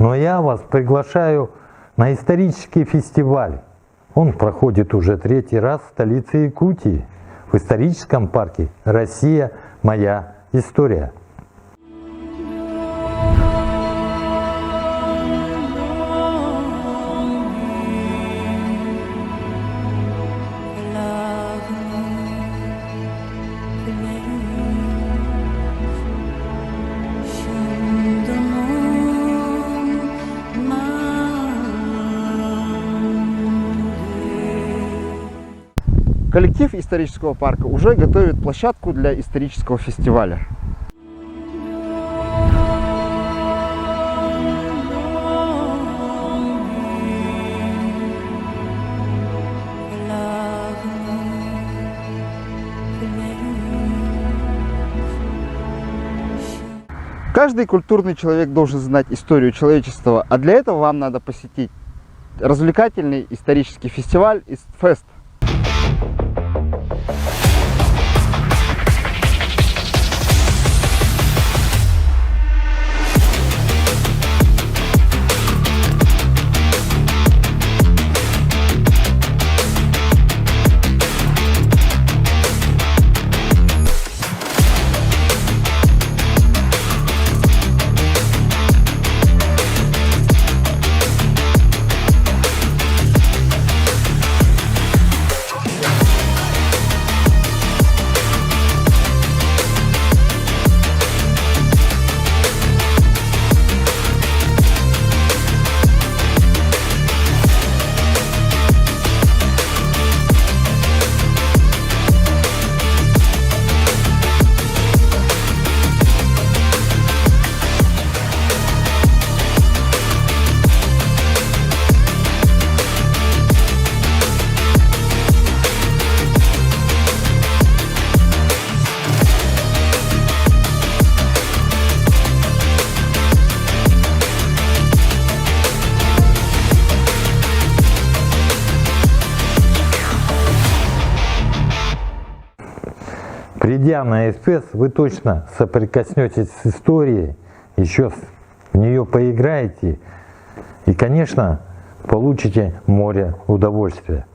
Но я вас приглашаю на исторический фестиваль. Он проходит уже 3-й раз в столице Якутии, в историческом парке «Россия. Моя история». Коллектив исторического парка уже готовит площадку для исторического фестиваля. Каждый культурный человек должен знать историю человечества, а для этого вам надо посетить развлекательный исторический фестиваль «Истфест». Придя на Истфест, вы точно соприкоснетесь с историей, еще в нее поиграете и, конечно, получите море удовольствия.